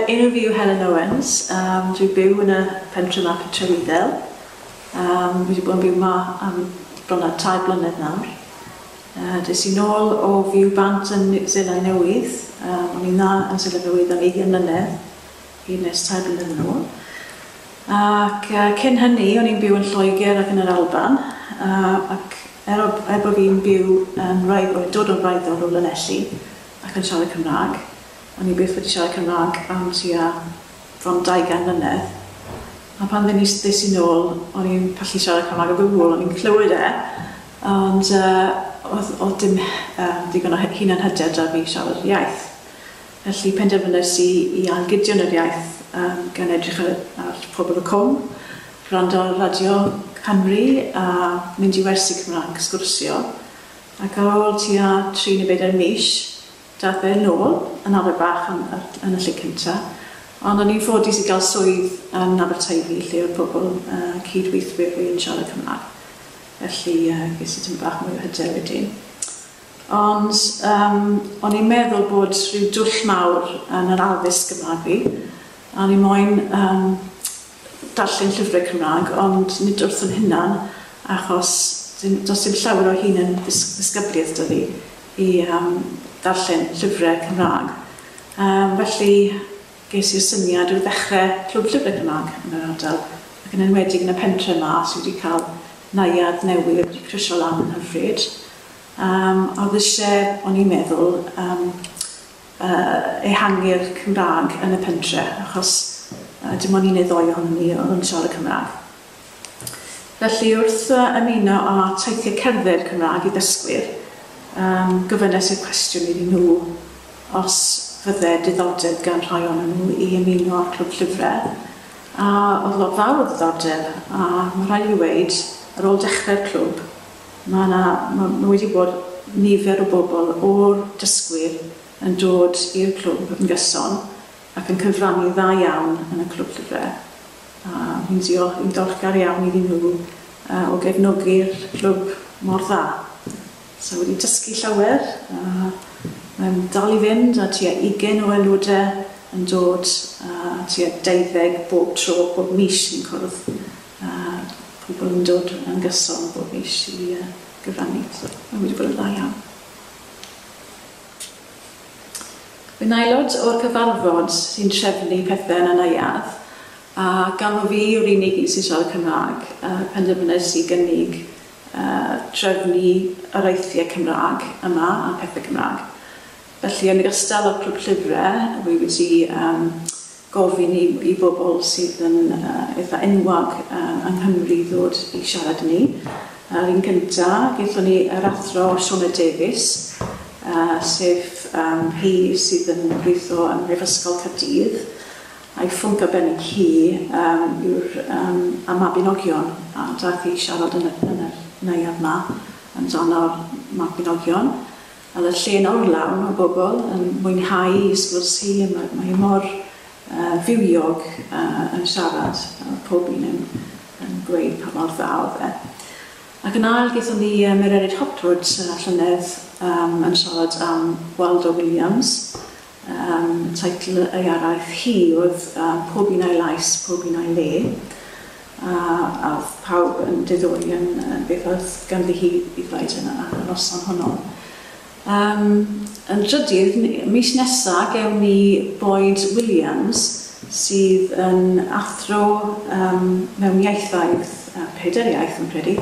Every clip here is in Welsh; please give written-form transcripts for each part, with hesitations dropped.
enw fi yw Helen Owens. Dwi'n byw yn y pentre yma Pentrewidel. Fi wedi bod yn byw yma am bron a 2 blynedd nawr. Des i nôl o fyw bant yn Seland Newydd. O'n i'n dda yn Seland Newydd am 20 mlynedd, hyd nes 2 blynedd yn ôl. Ac cyn hynny, o'n i'n byw yn Lloegr ac yn yr Alban. Ac bod fi'n byw yn dod o'n wraiddol o Lanelli ac yn siarad Cymraeg. O'n i byth wedi siarad Cymraeg am tua bron 20 mlynedd. A pan des i nôl, o'n i'n pallu siarad Cymraeg o gwbl, o'n i'n clywed ond oedd dim digon o hunan hyder da fi siarad iaith. Felly penderfynais i algydio'n yr iaith gan edrych ar pobl y cwm, gwrando ar radio Cymru a mynd i wersi Cymraeg sgwrsio. Ac ar ôl tua 3 neu 4 mis, daeth fe'n ôl yn Aberbach yn y lle cyntaf. Ond o'n i'n ffodus i gael swydd yn Aberteifi lle oedd pobl cydweithwyr fi'n siarad Cymraeg. Felly ges i tym bach mwy o hyder wedyn. Ond o'n i'n meddwl bod rhyw dwll mawr yn yr addysg Gymraeg fi. A o'n i moyn darllen llyfrau Cymraeg, ond nid wrth yn hynna, achos does dim llawer o hun yn ddisgybliaeth da fi i darllen llyfrau Cymraeg. Felly ges i'r syniad o ddechrau clwb llyfrau Cymraeg yn yr ardal, ac yn enwedig yn y pentre yma sydd wedi cael naiad newydd crisio lan yn hyfryd. Oedd eisiau, o'n i'n meddwl, ehangu'r Cymraeg yn y pentre, achos dim ond 1 neu 2 ohonyn ni oedd yn siarad Cymraeg. Felly wrth ymuno â teithiau cerdded Cymraeg i ddysgwyr, gofynes i'r cwestiwn iddyn nhw os fydde diddordeb gan rhai ohonyn nhw i ymuno â'r clwb llyfrau. A oedd lot fawr o diddordeb, a mae rhaid i weid, ar ôl dechrau'r clwb, mae wedi bod nifer o bobl o'r dysgwyr yn dod i'r clwb yn gyson ac yn cyfrannu dda iawn yn y clwb llyfrau. Fi'n diolchgar iawn iddyn nhw o gefnogi'r clwb mor dda. So wedi dysgu llawer, mae'n dal i fynd a tua 20 o aelodau yn dod tua 12 bob tro, bob mis yn cwrdd. Pobl yn dod yn gyson bob mis i gyfrannu. So mae wedi bod yn dda iawn. Fe'n aelod o'r cyfarfod sy'n trefnu pethau yn y Iaith, a gan o fi yw'r unig sy'n siarad Cymraeg, penderfynais i gynnig trefnu yr eithriau Cymraeg yma a pethau Cymraeg. Felly yn ogystal o'r clwb llyfrau, fi wedi gofyn i bobl sydd yn eitha enwog yng Nghymru ddod i siarad ni. Yr un cyntaf, gaethon ni yr athro Shwmae Davies, sef hi sydd yn gweithio yn Mhrifysgol Caerdydd. A'i ffwnc arbennig hi yw'r am Mabinogion, a daeth i siarad yn y neuadd yma yn dan o'r Mabinogion. A y lle'n orlawn o bobl yn mwynhau i sgwrs hi, mae hi mor fywiog yn siarad, pob un yn gweud pa mor dda oedd e. Ac yn ail gaethon ni Mererid Hopwood llynedd yn siarad am Waldo Williams. Teitl ei araith hi oedd pob un a'i lais, pob un a'i le. A pawb yn diddori yn beth oedd ganddi hi i ddweud yn y noson honno. Yn drydydd, mis nesaf gewn ni Boyd Williams sydd yn athro mewn ieithaidd, 4 iaith yn credu.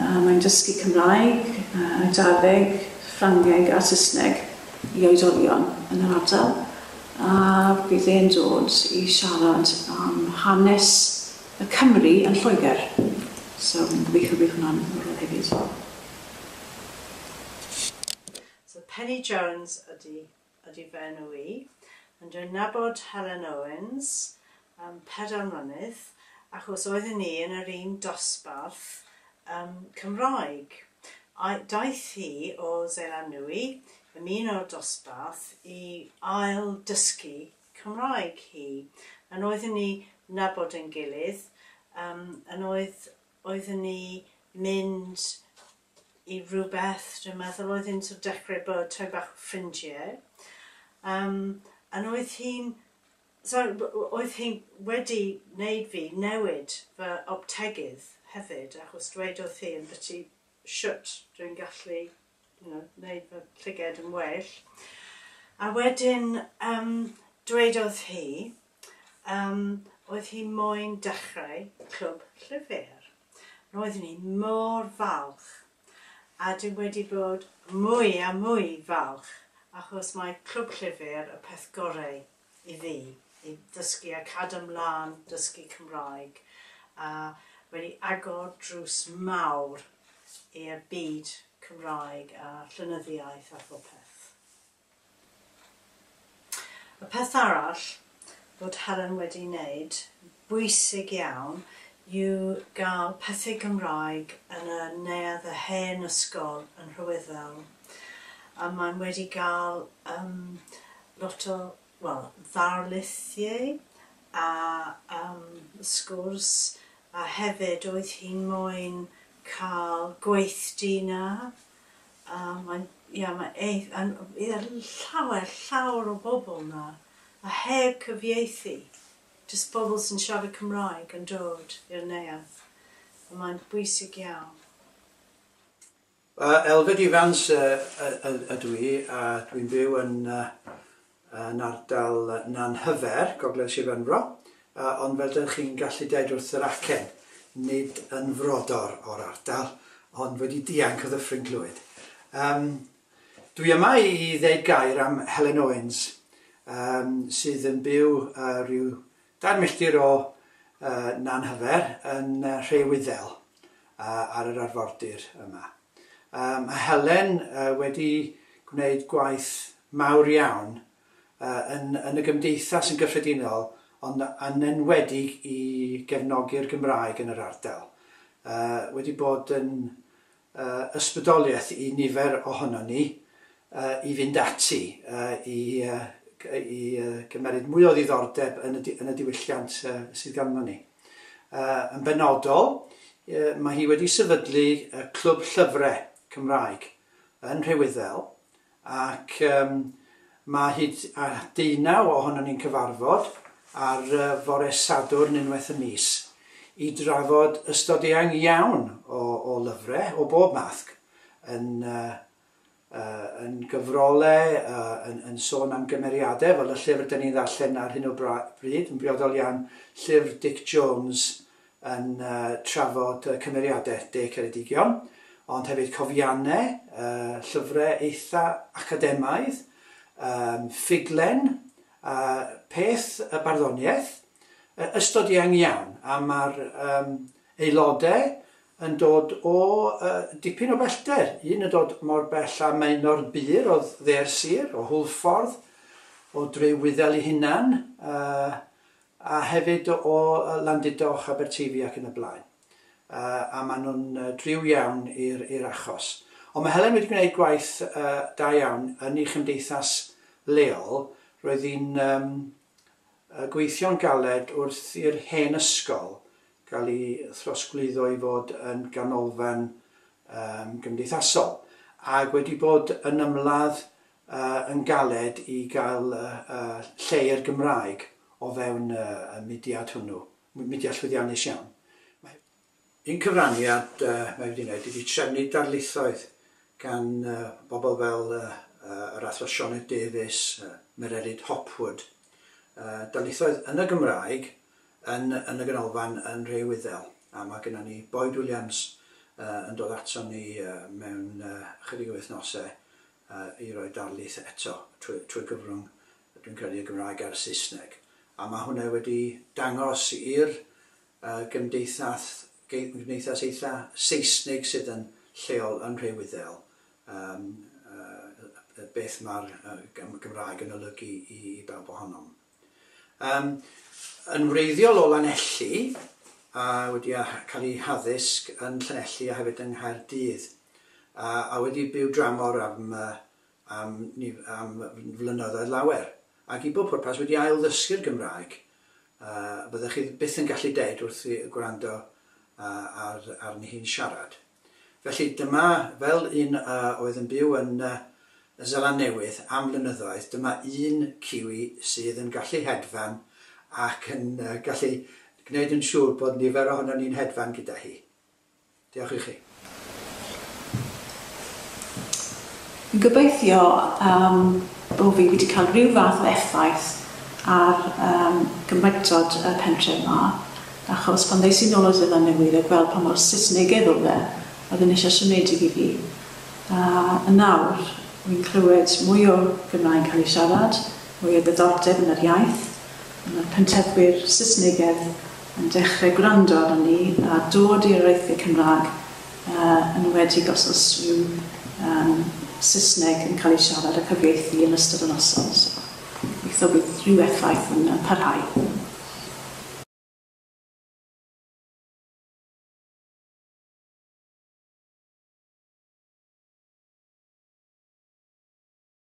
Mae'n dysgu Cymraeg, Eidaleg, Ffrangeg a Saesneg i oedolion yn yr ardal. A bydd e'n dod i siarad am hanes y Cymru yn Lloegr. So, yn gobeithio bydd hwnna'n rhywbeth hefyd. So, Penny Jones ydy fenw i. Yn dwi'n nabod Helen Owens am 4 mlynedd, achos oedden ni yn yr un dosbarth Cymraeg. Daeth hi o Seland Newydd, ymuno o'r dosbarth i ail dysgu Cymraeg hi. Yn oedden ni nabod yn gilydd, yn oedden ni mynd i rhywbeth, dwi'n meddwl oedd hi'n dechrau bod twy bach ffrindiau. Yn oedd hi'n So, oedd hi'n wedi wneud fi newid fy optegydd hefyd, achos dwedodd hi yn byti siwt dwi'n gallu wneud fy llyged yn well. A wedyn dwedodd hi, oedd hi moyn dechrau clwb llyfr. Roeddwn ni mor falch, a dwi wedi bod mwy a mwy falch, achos mae clwb llyfr y peth gorau i fi, i dysgu a cadw ymlaen, dysgu Cymraeg, a wedi agor drws mawr i'r byd Cymraeg a llenyddiaeth a phob peth. Y peth arall bod Helen wedi wneud, bwysig iawn, yw gael pethau Gymraeg yn y neuadd y hen ysgol yn Rhywyddel. A mae'n wedi gael lot o ddarlithiau a sgwrs, a hefyd oedd hi'n moyn cael gweithdy na. Mae llawer o bobl na, a heb cyfieithu. Jyst bobl sy'n siarad Cymraeg yn dod i'r neuadd. Mae'n bwysig iawn. Elfed Ifans ydw i, a dwi'n byw yn ardal Nanhyfer, Gogledd Sir Benfro, ond fel ydych chi'n gallu deud wrth yr acen, nid yn frodor o'r ardal, ond wedi dianc o ddyffryn Clwyd. Dwi yma i ddeud gair am Helen Owens, sydd yn byw rhyw 2 milltir o Nanhyfer yn Rhywyddel ar yr arfordir yma. Helen wedi gwneud gwaith mawr iawn yn y gymdeithas yn gyffredinol, ond yn enwedig i gefnogi'r Gymraeg yn yr ardal. Wedi bod yn ysbrydoliaeth i nifer ohono ni i fynd ati i gymeryd mwy o ddiddordeb yn y diwylliant sydd ganddo ni. Yn benodol, mae hi wedi sefydlu clwb llyfrau Cymraeg yn Rhywyddel, ac mae hyd a 19 ohono ni'n cyfarfod ar fore Sadwrn unwaith y mis i drafod ystodiau iawn o lyfrau o bob math yn gyfrolau, yn sôn am gymeriadau fel y llyfr dyn ni'n ddarllen ar hyn o bryd, yn briodol iawn llyfr Dick Jones yn trafod cymeriadau De Ceredigion, ond hefyd cofiannau, llyfrau eitha academaidd, ffuglen, peth y barddoniaeth, ystodiau iawn, a mae'r aelodau yn dod o dipyn o bellter. Un yn dod mor bell a Mainor Bir o Dde'r Sir, o Hwlffordd, o Drewwyddel ei hunan, a hefyd o Landidoch, Aberteifi ac yn y blaen. A maen nhw'n driw iawn i'r achos. Ond mae Helen wedi gwneud gwaith da iawn yn ei chymdeithas leol. Roedd hi'n gweithio'n galed wrth i'r hen ysgol gael ei throsglwyddo i fod yn ganolfan gymdeithasol. Ac wedi bod yn ymladd yn galed i gael lle i'r Gymraeg o fewn y mudiad hwnnw, mudiad llwyddiannus iawn. Un cyfraniad mae wedi gwneud ydy trefnu darlithoedd gan bobl fel yr athro Sioned Davies, Mererid Hopwood, darlithoedd yn y Gymraeg yn y ganolfan yn Rhywyddel. A mae gennym ni Boyd Williams yn dod ato ni mewn chydig o wythnosau i roi darlith eto trwy gyfrwng, dwi'n credu, y Gymraeg a'r Saesneg. A mae hwnna wedi dangos i'r gymdeithas eitha Saesnig sydd yn lleol yn Rhywyddel beth mae'r Gymraeg yn olygu i bawb ohonom. Yn wreiddiol o Lanelli, a wedi cael ei haddysg yn Llanelli a hefyd yng Nghaerdydd, a wedi byw dramor am flynyddoedd lawer. Ac i bob pwrpas wedi ail-ddysgu'r Gymraeg. Byddech chi byth yn gallu deud wrth i gwrando ar ni hi'n siarad. Felly dyma, fel un oedd yn byw yn Seland Newydd am flynyddoedd, dyma un ciwi sydd yn gallu hedfan ac yn gallu gwneud yn siŵr bod nifer ohono ni'n hedfan gyda hi. Diolch i chi. Dwi'n gobeithio bod fi wedi cael rhyw fath o effaith ar gymrydod y pentref yma, achos pan ddeis i'n ôl o Zeland Newydd a gweld pa mor Saesnegedd oedd oedd yn eisiau siomedig i fi. Yn nawr, wy'n clywed mwy o Gymraeg cael ei siarad, mwy o ddiddordeb yn yr iaith. Mae'r pentrefwyr Saesnegedd yn dechrau gwrando arno ni a dod i'r reithau Cymraeg yn wedi os rhyw Saesneg yn cael ei siarad a cyfieithu yn ystod y noson. So, gobeithio bydd rhyw effaith yn parhau.